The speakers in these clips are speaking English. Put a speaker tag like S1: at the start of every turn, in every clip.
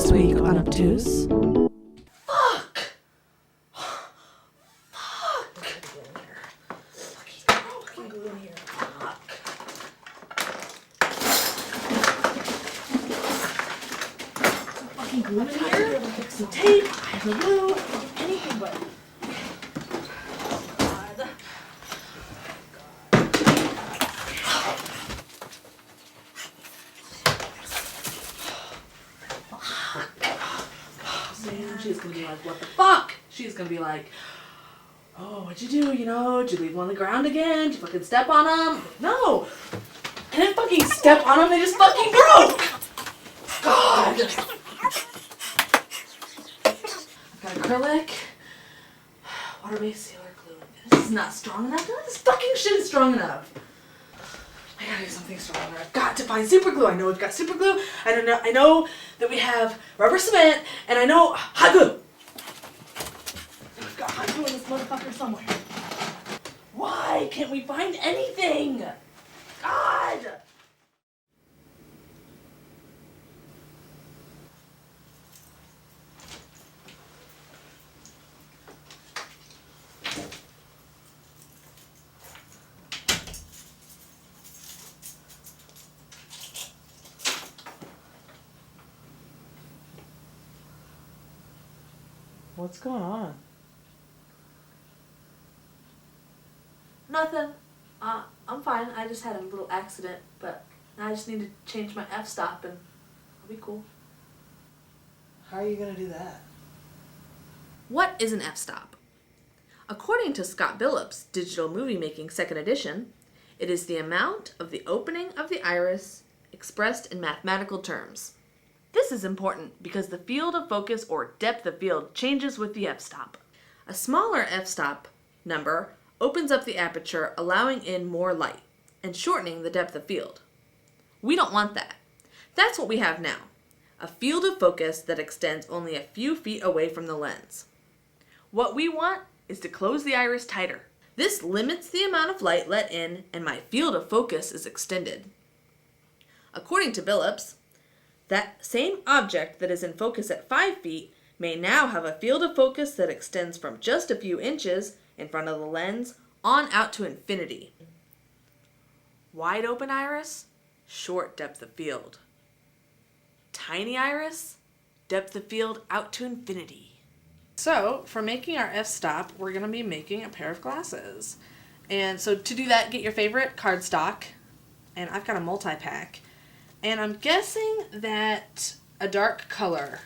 S1: This week on Obtuse.
S2: Fuck! Fucking glue in here. Fuck. Fucking glue in here. Some tape. I have no glue. Anything but. God. Man, she's gonna be like, what the fuck? She's gonna be like, oh, what'd you do? You know, did you leave them on the ground again? Did you fucking step on them? No! I didn't fucking step on them, they just fucking broke! God! I've got acrylic, water-based sealer glue. This is not strong enough. None of this fucking shit is strong enough. I gotta do something stronger. I've got to find super glue. I know we've got super glue. I know that we have rubber cement, and I know hot glue. We've got hot glue in this motherfucker somewhere. Why can't we find anything? God!
S1: What's going on?
S2: Nothing. I'm fine. I just had a little accident, but I just need to change my f-stop and I'll be cool.
S1: How are you going to do that?
S2: What is an f-stop? According to Scott Billups' Digital Movie Making 2nd Edition, it is the amount of the opening of the iris expressed in mathematical terms. This is important because the field of focus or depth of field changes with the f-stop. A smaller f-stop number opens up the aperture, allowing in more light and shortening the depth of field. We don't want that. That's what we have now, a field of focus that extends only a few feet away from the lens. What we want is to close the iris tighter. This limits the amount of light let in and my field of focus is extended. According to Billups, that same object that is in focus at 5 feet may now have a field of focus that extends from just a few inches in front of the lens on out to infinity. Wide open iris, short depth of field. Tiny iris, depth of field out to infinity.
S1: So, for making our f-stop, we're going to be making a pair of glasses. And so to do that, get your favorite cardstock. And I've got a multi-pack. And I'm guessing that a dark color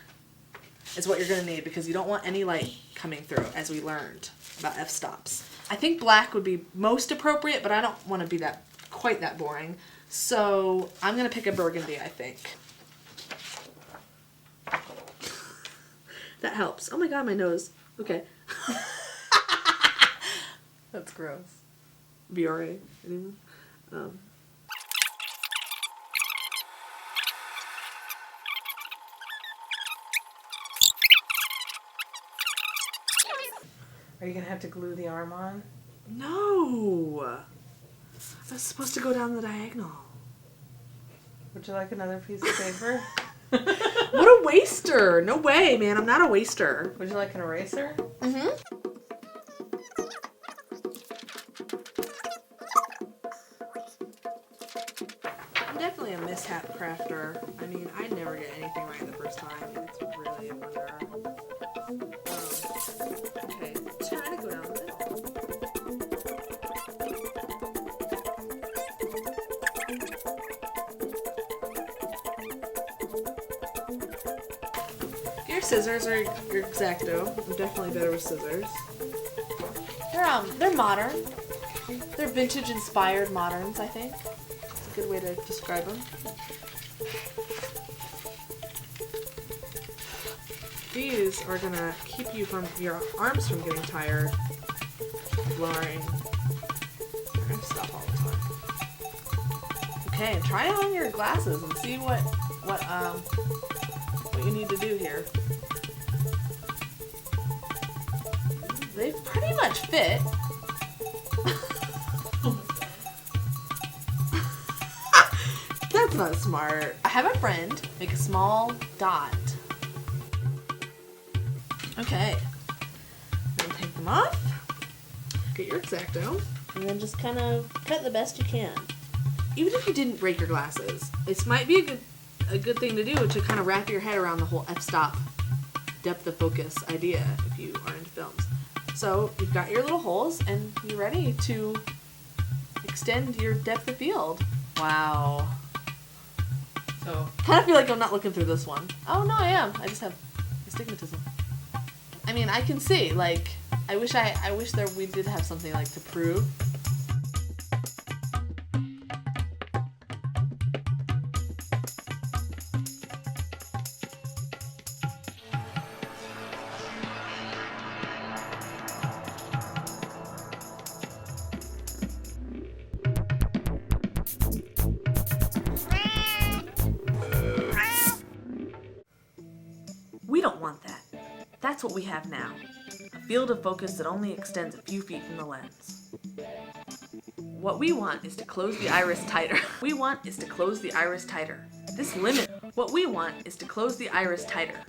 S1: is what you're going to need because you don't want any light coming through, as we learned about f-stops. I think black would be most appropriate, but I don't want to be quite that boring. So I'm going to pick a burgundy, I think. That helps. Oh my god, my nose. Okay.
S3: That's gross.
S1: Be alright.
S3: Are you gonna have to glue the arm on?
S1: No! I was supposed to go down the diagonal.
S3: Would you like another piece of paper?
S1: What a waster! No way, man. I'm not a waster.
S3: Would you like an eraser?
S1: Mm-hmm. I'm definitely a mishap crafter. I mean, I never get anything right the first time. It's really a bummer. Okay, try to go down the middle. Your scissors are your X-Acto. I'm definitely better with scissors.
S2: They're modern. They're vintage inspired moderns, I think.
S1: It's a good way to describe them. These are gonna keep your arms from getting tired, blurring. You're gonna stop all the time. Okay, try on your glasses and see what you need to do here. They pretty much fit. That's not smart. I have a friend make a small dot Okay. Then take them off. Get your X-Acto.
S2: And then just kind of cut the best you can.
S1: Even if you didn't break your glasses, this might be a good thing to do to kind of wrap your head around the whole f-stop depth of focus idea if you are into films. So you've got your little holes and you're ready to extend your depth of field. Wow.
S3: So
S1: Kind of feel like I'm not looking through this one. Oh no, I am. I just have astigmatism. I mean, I can see. Like, I wish we did have something like to prove.
S2: We don't want that. That's what we have now. A field of focus that only extends a few feet from the lens. What we want is to close the iris tighter. We want is to close the iris tighter. What we want is to close the iris tighter.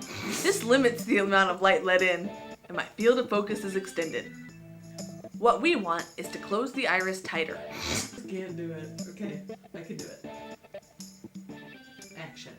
S2: This limits the amount of light let in, and my field of focus is extended. What we want is to close the iris tighter.
S3: can't do it. Okay, I can do it. Action.